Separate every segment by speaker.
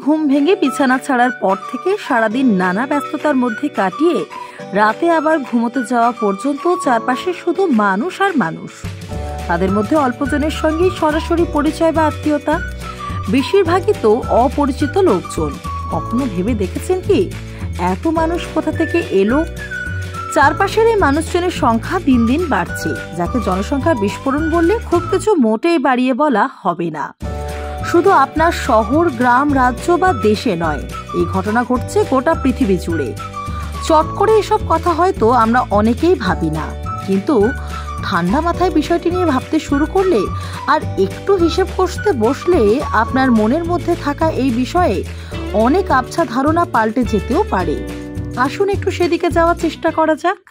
Speaker 1: ঘুম ভেঙে বিছানা ছাড়ার পর থেকে সারাদিন নানা ব্যস্ততার মধ্যে কাটিয়ে রাতে আবার ঘুমোতে যাওয়া পর্যন্ত চারপাশে শুধু মানুষ আর মানুষ। তাদের মধ্যে অল্পজনের সঙ্গেই সরাসরি পরিচয় বা আত্মীয়তা, বেশিরভাগই তো অপরিচিত লোকজন। কখনো ভেবে দেখেছেন কি এত মানুষ কোথা থেকে এলো? চারপাশের এই মানুষজনের সংখ্যা দিন দিন বাড়ছে, যাকে জনসংখ্যার বিস্ফোরণ বললে খুব কিছু মোটেই বাড়িয়ে বলা হবে না। শুধু আপনার শহর, গ্রাম, রাজ্য বা দেশে নয়, এই ঘটনা ঘটছে গোটা পৃথিবী জুড়ে। চট করে এসব কথা হয়তো আমরা অনেকেই ভাবি না, কিন্তু ঠান্ডা মাথায় বিষয়টি নিয়ে ভাবতে শুরু করলে আর একটু হিসেব কষতে বসলে আপনার মনের মধ্যে থাকা এই বিষয়ে অনেক আবছা ধারণা পাল্টে যেতেও পারে। আসুন একটু সেদিকে যাওয়ার চেষ্টা করা যাক।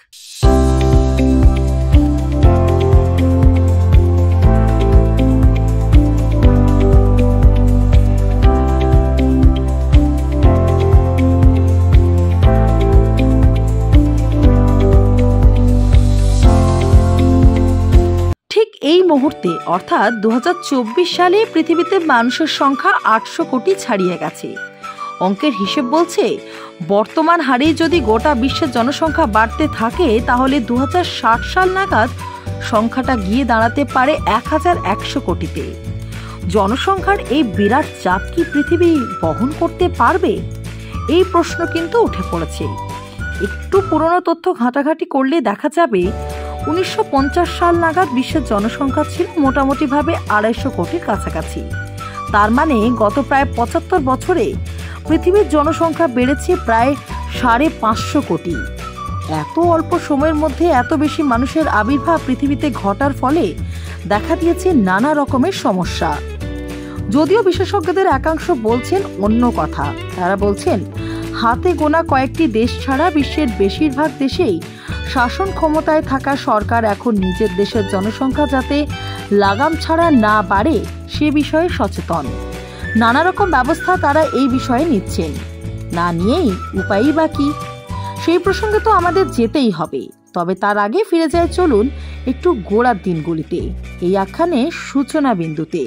Speaker 1: এই মুহূর্তে অর্থাৎ 2024 সালে পৃথিবীতে মানুষের সংখ্যা 800 কোটি ছাড়িয়ে গেছে। অঙ্কের হিসেব বলছে বর্তমান হারে যদি গোটা বিশ্বের জনসংখ্যা বাড়তে থাকে তাহলে 2060 সাল নাগাদ সংখ্যাটা গিয়ে দাঁড়াতে পারে 1100 কোটিতে। জনসংখ্যার এই বিরাট চাপ কি পৃথিবী বহন করতে পারবে? এই প্রশ্ন কিন্তু উঠে পড়েছে। একটু পুরনো তথ্য ঘাটাঘাটি করলে দেখা যাবে 1950 সাল নাগাদ বিশ্বের জনসংখ্যা ছিল মোটামুটিভাবে 250 কোটির কাছাকাছি। তার মানে গত প্রায় 75 বছরে পৃথিবীর জনসংখ্যা বেড়েছে প্রায় 550 কোটি। এত অল্প সময়ের মধ্যে এত বেশি মানুষের আবির্ভাব পৃথিবীতে ঘটার ফলে দেখা দিয়েছে নানা রকমের সমস্যা। যদিও বিশেষজ্ঞদের একাংশ বলছেন অন্য কথা। তারা বলছেন হাতে গোনা কয়েকটি দেশ ছাড়া বিশ্বের বেশিরভাগ দেশেই শাসন ক্ষমতায় থাকা সরকার এখন নিজের দেশের জনসংখ্যা যাতে লাগাম ছাড়া না বাড়ে সে বিষয়ে সচেতন। নানা রকম ব্যবস্থা তারা এই বিষয়ে নিচ্ছেন। না নিয়েই উপায়ই বা কি? সেই প্রসঙ্গে তো আমাদের যেতেই হবে। তবে তার আগে ফিরে যায় চলুন একটু গোড়ার দিনগুলিতে, এই আখ্যানে সূচনা বিন্দুতে।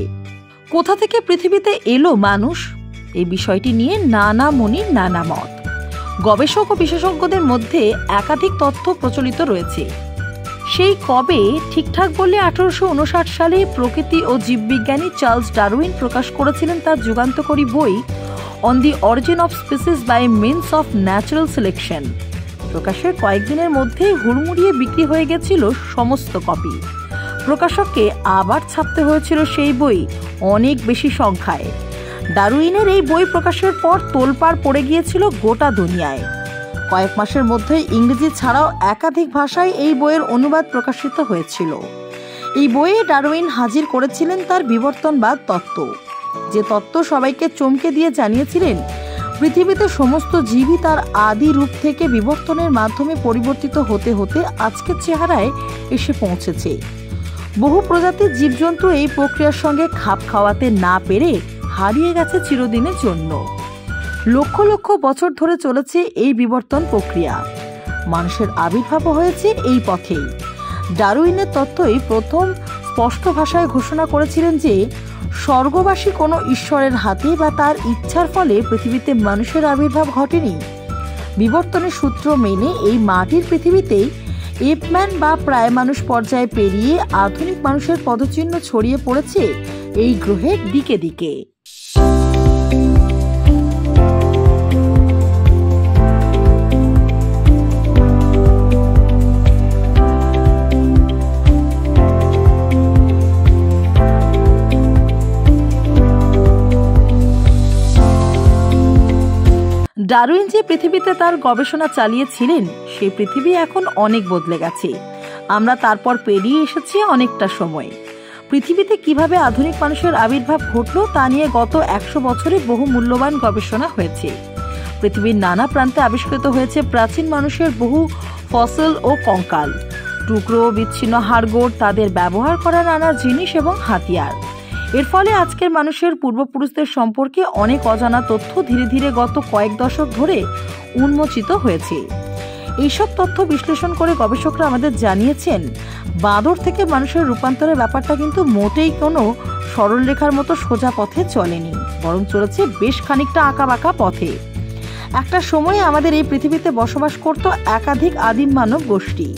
Speaker 1: কোথা থেকে পৃথিবীতে এলো মানুষ? এই বিষয়টি নিয়ে নানা মনির নানা মত। গবেষক ও বিশেষজ্ঞদের মধ্যে একাধিক তথ্য প্রচলিত রয়েছে। সেই কবে ঠিকঠাক বললে 1859 সালে প্রকৃতি ও জীববিজ্ঞানী চার্লস ডারউইন প্রকাশ করেছিলেন তার যুগান্তকারী বই on the origin of species by means of natural selection. প্রকাশের কয়েকদিনের মধ্যে হুড়মুড়িয়ে বিক্রি হয়ে গেছিল সমস্ত কপি। প্রকাশককে আবার ছাপতে হয়েছিল সেই বই অনেক বেশি সংখ্যায়। ডারউইনের এই বই প্রকাশের পর তোলপাড় পড়ে গিয়েছিল গোটা দুনিয়ায়। কয়েক মাসের মধ্যে ইংরেজি ছাড়াও একাধিক ভাষায় এই বইয়ের অনুবাদ প্রকাশিত হয়েছিল। এই বইয়ে ডারউইন হাজির করেছিলেন তার বিবর্তনবাদ তত্ত্ব, যে তত্ত্ব সবাইকে চমকে দিয়ে জানিয়েছিলেন পৃথিবীতে সমস্ত জীবই তার আদি রূপ থেকে বিবর্তনের মাধ্যমে পরিবর্তিত হতে হতে আজকের চেহারায় এসে পৌঁছেছে। বহু প্রজাতির জীবজন্তু এই প্রক্রিয়ার সঙ্গে খাপ খাওয়াতে না পেরে হারিয়ে গেছে চিরদিনের জন্য। লক্ষ লক্ষ বছর ধরে চলেছে এই বিবর্তন প্রক্রিয়া। মানুষের আবির্ভাবও হয়েছে এই পথেই। ডারউইনের তত্ত্বই প্রথম স্পষ্ট ভাষায় ঘোষণা করেছিলেন যে স্বর্গবাসী কোনো ঈশ্বরের হাতে বা তার ইচ্ছার ফলে পৃথিবীতে মানুষের আবির্ভাব ঘটেনি। বিবর্তনের সূত্র মেনে এই মাটির পৃথিবীতেই এপম্যান বা প্রায় মানুষ পর্যায়ে পেরিয়ে আধুনিক মানুষের পদচিহ্ন ছড়িয়ে পড়েছে এই গ্রহের দিকে দিকে। ডারউইন যে পৃথিবীতে তার গবেষণা চালিয়েছিলেন সেই পৃথিবী এখন অনেক বদলে গেছে। আমরা তারপর পেরিয়ে এসেছি অনেকটা সময়। পৃথিবীতে কিভাবে আধুনিক মানুষের আবির্ভাব ঘটল তা নিয়ে গত 100 বছরে বহু মূল্যবান গবেষণা হয়েছে। পৃথিবীর নানা প্রান্তে আবিষ্কৃত হয়েছে প্রাচীন মানুষের বহু ফসিল ও কঙ্কাল, টুকরো, বিচ্ছিন্ন হাড়গোড়, তাদের ব্যবহার করা নানা জিনিস এবং হাতিয়ার। এর ফলে আজকের মানুষের পূর্বপুরুষদের সম্পর্কে অনেক অজানা তথ্য ধীরে ধীরে গত কয়েক দশক ধরে উন্মোচিত হয়েছে। এইসব তথ্য বিশ্লেষণ করে গবেষকরা আমাদের জানিয়েছেন বাঁদর থেকে মানুষের রূপান্তরের ব্যাপারটা কিন্তু মোটেই কোনো সরলরেখার মতো সোজা পথে চলেনি, বরং চলেছে বেশ খানিকটা আঁকাবাঁকা পথে। একটা সময়ে আমাদের এই পৃথিবীতে বসবাস করত একাধিক আদিম মানব গোষ্ঠী,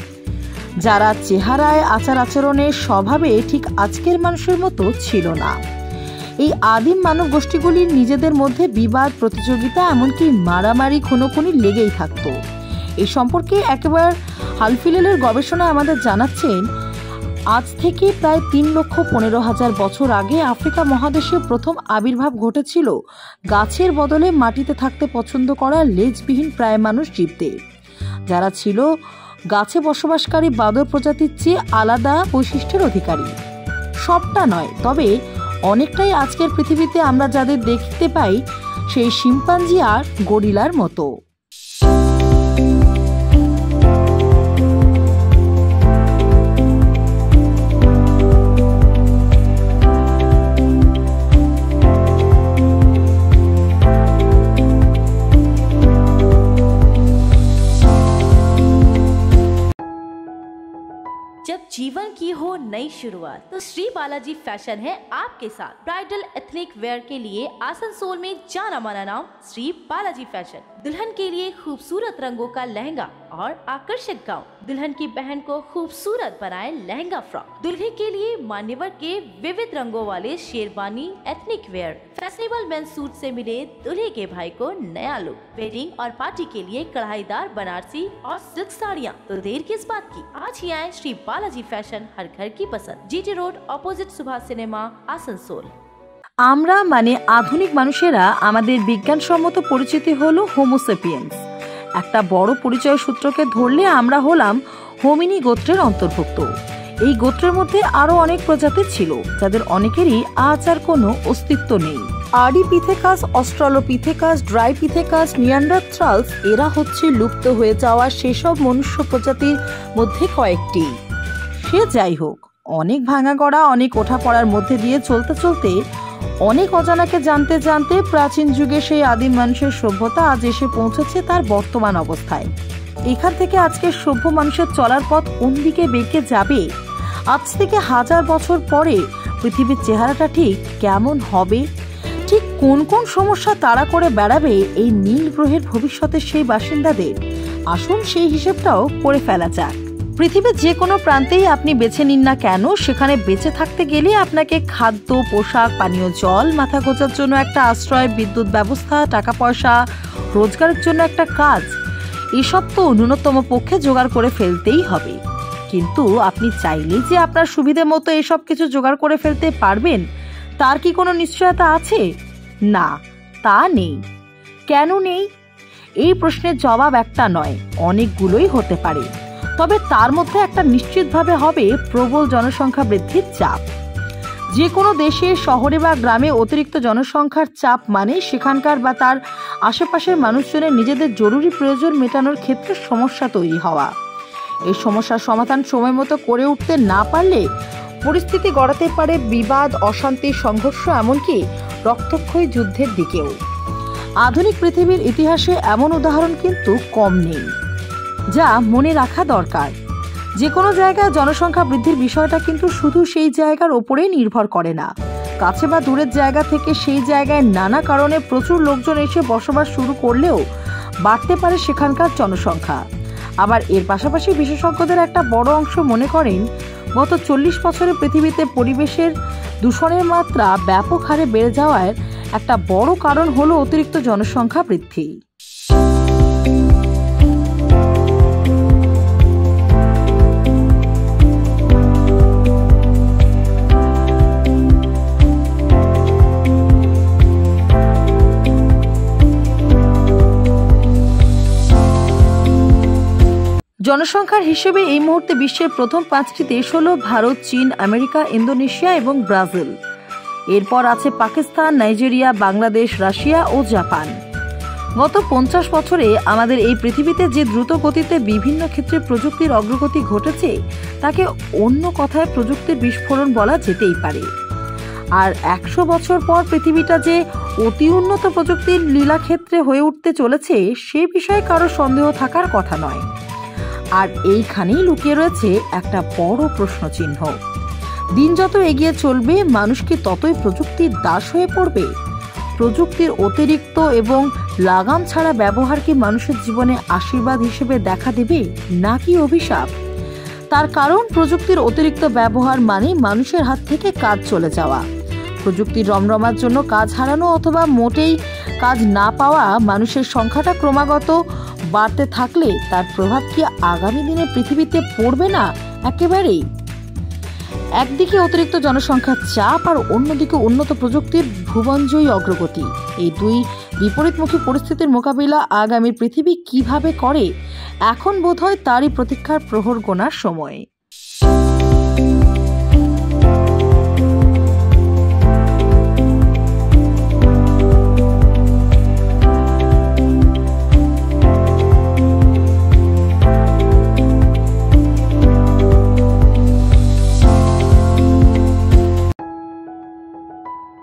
Speaker 1: যারা চেহারায়, আচার আচরণে, স্বভাবে ঠিক আজকের মানুষের মতো ছিল না। এই আদিম মানব গোষ্ঠীগুলির নিজেদের মধ্যে বিবাদ, প্রতিযোগিতা, এমনকি মারামারি, খুনোখুনি লেগেই থাকতো। এই সম্পর্কে একেবারে হালফিলের গবেষণায় আমাদের জানাচ্ছেন, আজ থেকে প্রায় 3,15,000 বছর আগে আফ্রিকা মহাদেশে প্রথম আবির্ভাব ঘটেছিল গাছের বদলে মাটিতে থাকতে পছন্দ করা লেজবিহীন প্রায় মানুষ জীবদের, যারা ছিল গাছে বসবাসকারী বাদর প্রজাতির চেয়ে আলাদা বৈশিষ্ট্যের অধিকারী। সবটা নয়, তবে অনেকটাই আজকের পৃথিবীতে আমরা যাদের দেখতে পাই সেই শিম্পাঞ্জি আর গরিলার মতো।
Speaker 2: जब जीवन की हो नई शुरुआत तो श्री बालाजी फैशन है आपके साथ। ब्राइडल एथनिक वेयर के लिए आसनसोल में जाना माना नाम श्री बालाजी फैशन। दुल्हन के लिए खूबसूरत रंगों का लहंगा और आकर्षक गाउन, दुल्हन की बहन को खूबसूरत बनाए लहंगा फ्रॉक, दुल्हे के लिए मान्यवर के विविध रंगों वाले sherwani, ethnic wear, fashionable main suit से मिले दुल्हे के भाई को नया लुक, वेडिंग और पार्टी के लिए कढ़ाईदार बनारसी और सिल्क साड़ियाँ। तो देर किस बात की, आज ही आए श्री बालाजी फैशन, हर घर की पसंद, GT road opposite Subhas cinema, Asansol.
Speaker 1: আমরা মানে আধুনিক মানুষেরা আমাদের বিজ্ঞানসম্মত পরিচিতি হলো হোমোসেপিয়েন্স। একটা বড় পরিচয় সূত্রকে ধরলে আমরা হলাম হোমিনি গোত্রের অন্তর্ভুক্ত। এই গোত্রের মধ্যে আরো অনেক প্রজাতি ছিল, যাদের অনেকেরই আজ আর কোনো অস্তিত্ব নেই। আর্ডিপিথেকাস, অস্ট্রালোপিথেকাস, ড্রাইপিথেকাস, নিয়ান্ডারথ্রালস, এরা হচ্ছে লুপ্ত হয়ে যাওয়া সেসব মনুষ্য প্রজাতির মধ্যে কয়েকটি। সে যাই হোক, অনেক ভাঙা গড়া, অনেক ওঠা পড়ার মধ্যে দিয়ে চলতে চলতে, অনেক অজানাকে জানতে জানতে প্রাচীন যুগে সেই আদিম মানুষের সভ্যতা আজ এসে পৌঁছেছে তার বর্তমান অবস্থায়। এখান থেকে আজকের সভ্য মানুষের চলার পথ কোন দিকে বেঁকে যাবে, আজ থেকে 1000 বছর পরে পৃথিবীর চেহারাটা ঠিক কেমন হবে, ঠিক কোন কোন সমস্যা তাড়া করে বেড়াবে এই নীল গ্রহের ভবিষ্যতের সেই বাসিন্দাদের, আসুন সেই হিসেবটাও করে ফেলা যাক। পৃথিবীর যে কোনো প্রান্তেই আপনি বেছে নিন না কেন, সেখানে বেঁচে থাকতে গেলে আপনাকে খাদ্য, পোশাক, পানীয় জল, মাথা গোঁজার জন্য একটা আশ্রয়, বিদ্যুৎ ব্যবস্থা, টাকা পয়সা, রোজগারের জন্য একটা কাজ, এসব তো ন্যূনতম পক্ষে জোগাড় করে ফেলতেই হবে। কিন্তু আপনি চাইলেই যে আপনার সুবিধে মতো এসব কিছু জোগাড় করে ফেলতে পারবেন, তার কি কোনো নিশ্চয়তা আছে? না, তা নেই। কেন নেই? এই প্রশ্নের জবাব একটা নয়, অনেকগুলোই হতে পারে। তবে তার মধ্যে একটা নিশ্চিতভাবে হবে প্রবল জনসংখ্যা বৃদ্ধির চাপ। যে কোনো দেশে, শহরে বা গ্রামে অতিরিক্ত জনসংখ্যার চাপ মানে সেখানকার বা তার আশেপাশের মানুষজনের নিজেদের জরুরি প্রয়োজন মেটানোর ক্ষেত্রে সমস্যা তৈরি হওয়া। এই সমস্যার সমাধান সময় মতো করে উঠতে না পারলে পরিস্থিতি গড়াতে পারে বিবাদ, অশান্তি, সংঘর্ষ, এমনকি রক্তক্ষয়ী যুদ্ধের দিকেও। আধুনিক পৃথিবীর ইতিহাসে এমন উদাহরণ কিন্তু কম নেই, যা মনে রাখা দরকার। যে কোনো জায়গায় জনসংখ্যা বৃদ্ধির বিষয়টা কিন্তু শুধু সেই জায়গার ওপরেই নির্ভর করে না। কাছে বা দূরের জায়গা থেকে সেই জায়গায় নানা কারণে প্রচুর লোকজন এসে বসবাস শুরু করলেও বাড়তে পারে সেখানকার জনসংখ্যা। আবার এর পাশাপাশি বিশেষজ্ঞদের একটা বড় অংশ মনে করেন, গত 40 বছরে পৃথিবীতে পরিবেশের দূষণের মাত্রা ব্যাপক হারে বেড়ে যাওয়ার একটা বড় কারণ হলো অতিরিক্ত জনসংখ্যা বৃদ্ধি। জনসংখ্যার হিসেবে এই মুহূর্তে বিশ্বের প্রথম 5টি দেশ হল ভারত, চীন, আমেরিকা, ইন্দোনেশিয়া এবং ব্রাজিল। এরপর আছে পাকিস্তান, নাইজেরিয়া, বাংলাদেশ, রাশিয়া ও জাপান। গত 50 বছরে আমাদের এই পৃথিবীতে যে দ্রুত গতিতে বিভিন্ন ক্ষেত্রে প্রযুক্তির অগ্রগতি ঘটেছে, তাকে অন্য কথায় প্রযুক্তির বিস্ফোরণ বলা যেতেই পারে। আর 100 বছর পর পৃথিবীটা যে অতি উন্নত প্রযুক্তির লীলাক্ষেত্রে হয়ে উঠতে চলেছে, সে বিষয়ে কারো সন্দেহ থাকার কথা নয়। আর এইখানেই লুকিয়ে রয়েছে একটা বড় প্রশ্নচিহ্ন। দিন যত এগিয়ে চলবে, মানুষ কি ততই প্রযুক্তির দাস হয়ে পড়বে? প্রযুক্তির অতিরিক্ত এবং লাগাম ছাড়া ব্যবহার কি মানুষের জীবনে আশীর্বাদ হিসেবে দেখা দেবে নাকি অভিশাপ? তার কারণ, প্রযুক্তির অতিরিক্ত ব্যবহার মানে মানুষের হাত থেকে কাজ চলে যাওয়া। প্রযুক্তির রমরমার জন্য কাজ হারানো অথবা মোটেই কাজ না পাওয়া মানুষের সংখ্যাটা ক্রমাগত বাড়তে থাকলে তার প্রভাব কি আগামী দিনে পৃথিবীতে পড়বে না একেবারেই? একদিকে অতিরিক্ত জনসংখ্যার চাপ আর অন্যদিকে উন্নত প্রযুক্তির ভুবনজয়ী অগ্রগতি। এই দুই বিপরীতমুখী পরিস্থিতির মোকাবিলা আগামী পৃথিবী কিভাবে করে, এখন বোধহয় তারই প্রতীক্ষার প্রহর গোনার সময়।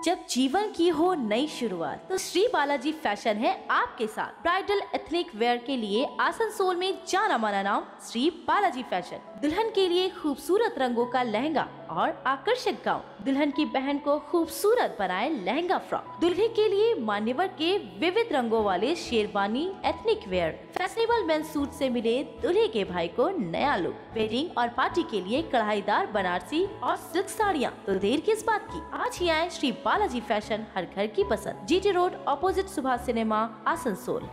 Speaker 2: जब जीवन की हो नई शुरुआत तो श्री बालाजी फैशन है आपके साथ। ब्राइडल एथनिक वेयर के लिए आसनसोल में जाना माना नाम श्री बालाजी फैशन। दुल्हन के लिए खूबसूरत रंगों का लहंगा और आकर्षक गाउन, दुल्हन की बहन को खूबसूरत बनाए लहंगा फ्रॉक, दुल्हे के लिए मान्यवर के विविध रंगों वाले sherwani ethnic wear, fashionable main suit से मिले दुल्हे के भाई को नया लुक, वेडिंग और पार्टी के लिए कढ़ाईदार बनारसी और सिल्क साड़ियाँ। तो देर किस बात की, आज ही आए श्री बालाजी फैशन, हर घर की पसंद। GT road, opposite Subhash cinema, Asansol.